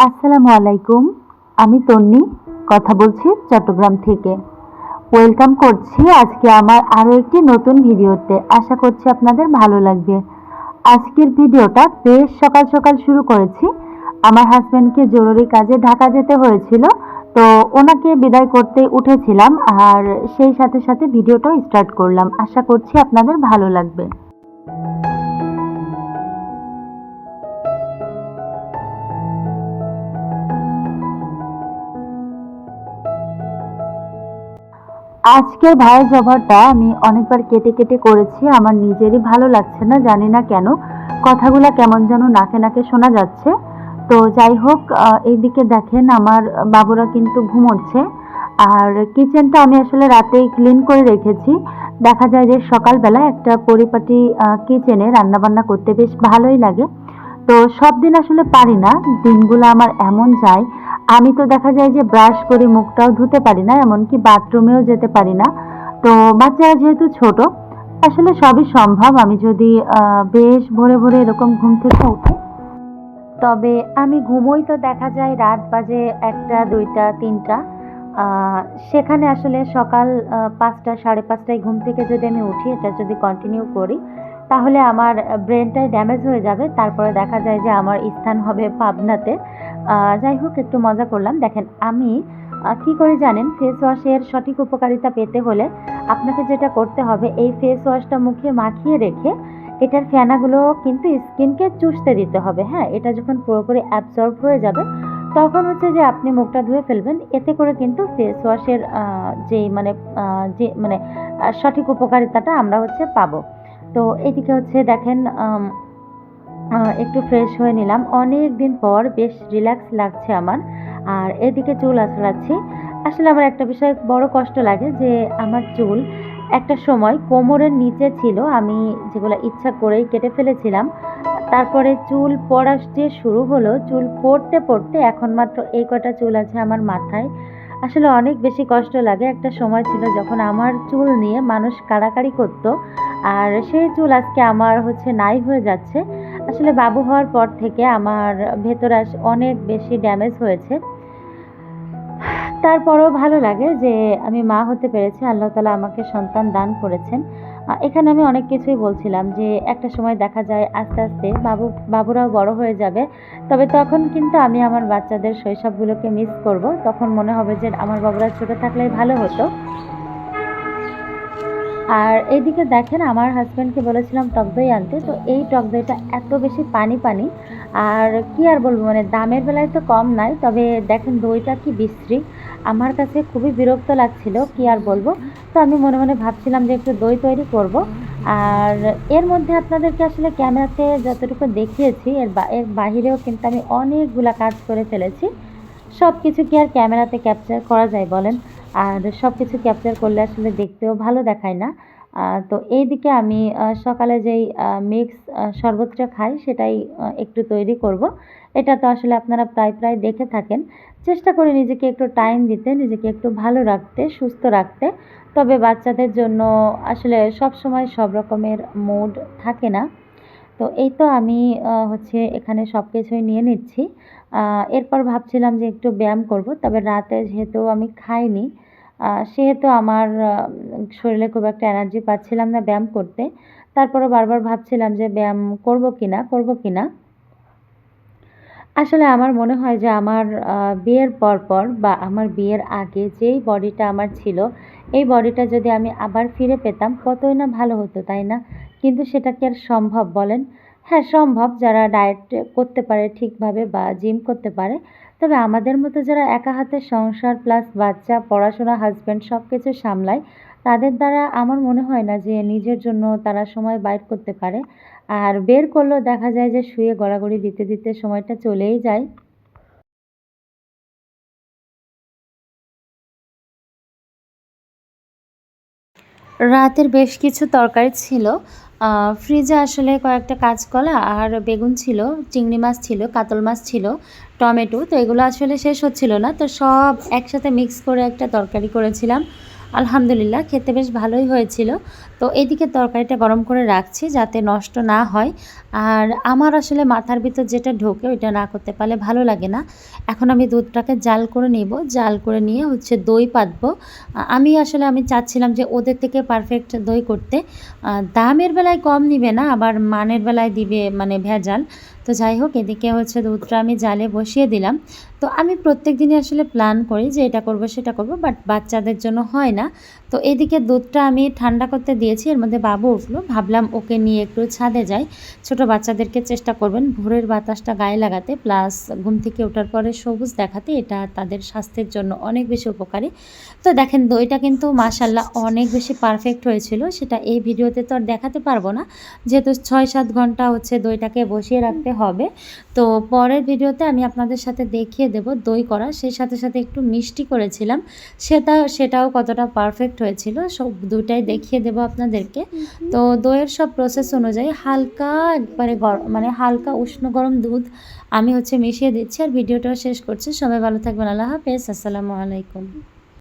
আসসালামু আলাইকুম। আমি তন্নি কথা বলছি চট্টগ্রাম থেকে। ওয়েলকাম করছি আজকে আমার আরো একটি নতুন ভিডিওতে। আশা করছি আপনাদের ভালো লাগবে। আজকের ভিডিওটা বেশ সকাল সকাল শুরু করেছি। আমার হাজবেন্ডকে জরুরি কাজে ঢাকা যেতে হয়েছিল, তো ওনাকে বিদায় করতে উঠেছিলাম আর সেই সাথে সাথে ভিডিওটাও স্টার্ট করলাম। আশা করছি আপনাদের ভালো লাগবে। আজকের ভয়েস ওভারটা আমি অনেকবার কেটে কেটে করেছি, আমার নিজেরই ভালো লাগছে না, জানি না কেন কথাগুলো কেমন যেন নাকে নাকে শোনা যাচ্ছে। তো যাই হোক, এইদিকে দেখেন আমার বাবুরা কিন্তু ঘুমোচ্ছে। আর কিচেনটা আমি আসলে রাতেই ক্লিন করে রেখেছি। দেখা যায় যে সকালবেলা একটা পরিপাটি কিচেনে রান্নাবান্না করতে বেশ ভালোই লাগে। তো সব দিন আসলে পারি না, দিনগুলো আমার এমন যায়। আমি তো দেখা যায় যে ব্রাশ করে মুখটাও ধুতে পারি না, এমনকি বাথরুমেও যেতে পারি না। তো বাচ্চারা যেহেতু ছোট, আসলে সবই সম্ভব আমি যদি বেশ ভোরে ভোরে এরকম ঘুম থেকে উঠি। তবে আমি ঘুমোই তো দেখা যায় রাত বাজে ১টা ২টা ৩টা। আহ, সেখানে আসলে সকাল ৫টা ৫:৩০টায় ঘুম থেকে যদি আমি উঠি, এটা যদি কন্টিনিউ করি, তাহলে আমার ব্রেনটাই ড্যামেজ হয়ে যাবে। তারপরে দেখা যায় যে আমার স্থান হবে পাবনাতে। যাই হোক, একটু মজা করলাম। দেখেন আমি কি করে জানেন, ফেস ওয়াশের সঠিক উপকারিতা পেতে হলে আপনাকে যেটা করতে হবে, এই ফেস ওয়াশটা মুখে মাখিয়ে রেখে এটার ফেনাগুলো কিন্তু স্কিনকে চুষতে দিতে হবে। হ্যাঁ, এটা যখন পুরোপুরি অ্যাবজর্ব হয়ে যাবে, তখন হচ্ছে যে আপনি মুখটা ধুয়ে ফেলবেন। এতে করে কিন্তু ফেস ওয়াশের যেই মানে সঠিক উপকারিতাটা আমরা হচ্ছে পাবো। তো এদিকে হচ্ছে দেখেন, একটু ফ্রেশ হয়ে নিলাম। অনেক দিন পর বেশ রিল্যাক্স লাগছে আমার। আর এদিকে চুল আঁচড়াচ্ছি। আসলে আমার একটা বিষয় বড় কষ্ট লাগে যে আমার চুল একটা সময় কোমরের নিচে ছিল, আমি যেগুলো ইচ্ছা করেই কেটে ফেলেছিলাম। তারপরে চুল পড়া যে শুরু হলো, চুল পড়তে পড়তে এখন মাত্র এই কটা চুল আছে আমার মাথায়। আসলে অনেক বেশি কষ্ট লাগে। একটা সময় ছিল যখন আমার চুল নিয়ে মানুষ কাড়াকাড়ি করতো, আর সেই চুল আজকে আমার হচ্ছে নাই হয়ে যাচ্ছে। আসলে বাবু হওয়ার পর থেকে আমার ভেতরে অনেক বেশি ড্যামেজ হয়েছে। তারপরেও ভালো লাগে যে আমি মা হতে পেরেছি, আল্লাহ তাআলা আমাকে সন্তান দান করেছেন। এখানে আমি অনেক কিছুই বলছিলাম যে একটা সময় দেখা যায় আস্তে আস্তে বাবুরাও বড় হয়ে যাবে। তবে তখন কিন্তু আমি আমার বাচ্চাদের শৈশবগুলোকে মিস করব। তখন মনে হবে যে আমার বাবুরা ছোট থাকলেই ভালো হতো। আর এইদিকে দেখেন আমার হাজব্যান্ডকে বলেছিলাম টক দই আনতে, তো এই টক দইটা এত বেশি পানি পানি, আর কি আর বলবো, মানে দামের বেলায় তো কম নাই, তবে দেখেন দইটা কি বিশ্রী, আমার কাছে খুবই বিরক্ত লাগছিল, কি আর বলবো। তো আমি মনে মনে ভাবছিলাম যে একটু দই তৈরি করব। আর এর মধ্যে আপনাদেরকে আসলে ক্যামেরাতে যতটুকু দেখিয়েছি, এর বাহিরেও কিন্তু আমি অনেকগুলা কাজ করে ফেলেছি। সব কিছু কি আর ক্যামেরাতে ক্যাপচার করা যায় বলেন? আর সব কিছু ক্যাপচার করলে আসলে দেখতেও ভালো দেখায় না। তো এইদিকে আমি সকালে যেই মিক্স শরবতটা খাই, সেটাই একটু তৈরি করব। এটা তো আসলে আপনারা প্রায় দেখে থাকেন। চেষ্টা করি নিজেকে একটু টাইম দিতে, নিজেকে একটু ভালো রাখতে, সুস্থ রাখতে। তবে বাচ্চাদের জন্য আসলে সবসময় সব রকমের মুড থাকে না। তো এই তো আমি হচ্ছে এখানে সব কিছুই নিয়ে নিচ্ছি। এরপর ভাবছিলাম যে একটু ব্যায়াম করব। তবে রাতে যেহেতু আমি খাইনি, সেহেতু আমার শরীরে খুব একটা এনার্জি পাচ্ছিলাম না ব্যায়াম করতে। তারপরেও বারবার ভাবছিলাম যে ব্যায়াম করব কিনা, করব কিনা। আসলে আমার মনে হয় যে আমার বিয়ের পরপর বা আমার বিয়ের আগে যেই বডিটা আমার ছিল, এই বডিটা যদি আমি আবার ফিরে পেতাম কতই না ভালো হতো, তাই না? কিন্তু সেটা কি আর সম্ভব বলেন? হ্যাঁ, সম্ভব যারা ডায়েট করতে পারে ঠিকভাবে বা জিম করতে পারে। তবে আমাদের মতো যারা একা হাতে সংসার প্লাস বাচ্চা, পড়াশোনা, হাসব্যান্ড সবকিছু সামলায়, তাদের দ্বারা আমার মনে হয় না যে নিজের জন্য তারা সময় বাইর করতে পারে। আর বের করলেও দেখা যায় যে শুয়ে গড়াগড়ি দিতে দিতে সময়টা চলেই যায়। রাতের বেশ কিছু তরকারি ছিল। ফ্রিজে আসলে কয়েকটা কাঁচকলা আর বেগুন ছিল, চিংড়ি মাছ ছিল, কাতল মাছ ছিল, টমেটো। তো এগুলো আসলে শেষ হচ্ছিল না। তো সব একসাথে মিক্স করে একটা তরকারি করেছিলাম। আলহামদুলিল্লাহ খেতে বেশ ভালোই হয়েছিল। তো এদিকে তরকারিটা গরম করে রাখছি যাতে নষ্ট না হয়। আর আমার আসলে মাথার ভিতর যেটা ঢোকে ওইটা না করতে পারলে ভালো লাগে না। এখন আমি দুধটাকে জাল করে নিব। জাল করে নিয়ে হচ্ছে দই পাতবো। আমি চাচ্ছিলাম যে ওদের থেকে পারফেক্ট দই করতে। দামের বেলায় কম নিবে না, আবার মানের বেলায় দিবে মানে ভেজাল। তো যাই হোক এদিকে হচ্ছে দুধটা আমি জালে বসিয়ে দিলাম। তো আমি প্রত্যেকদিনই আসলে প্ল্যান করি যে এটা করব সেটা করব, বাট বাচ্চাদের জন্য হয় না। তো এদিকে দুধটা আমি ঠান্ডা করতে দিয়েছি, এর মধ্যে বাবু উঠলো, ভাবলাম ওকে নিয়ে একটু ছাদে যাই। ছোট বাচ্চাদেরকে চেষ্টা করবেন ভোরের বাতাসটা গায়ে লাগাতে, প্লাস ঘুম থেকে ওঠার পরে সবুজ দেখাতে, এটা তাদের স্বাস্থ্যের জন্য অনেক বেশি উপকারী। তো দেখেন দইটা কিন্তু মাশাআল্লাহ অনেক বেশি পারফেক্ট হয়েছিল, সেটা এই ভিডিওতে তো আর দেখাতে পারবো না, যেহেতু 6-7 ঘন্টা হচ্ছে দইটাকে বসিয়ে রাখতে হবে। তো পরের ভিডিওতে আমি আপনাদের সাথে দেখিয়ে দেব দই করা, সেই সাথে সাথে একটু মিষ্টি করেছিলাম, সেটাও কতটা পারফেক্ট হয়েছিল, সব দুটাই দেখিয়ে দেব আপনাদেরকে। তো দইয়ের সব প্রসেস অনুযায়ী হালকা একবারে মানে হালকা উষ্ণ গরম দুধ আমি হচ্ছে মিশিয়ে দিচ্ছি আর ভিডিওটাও শেষ করছি। সবাই ভালো থাকবেন, আল্লাহ হাফেজ, আসসালামু আলাইকুম।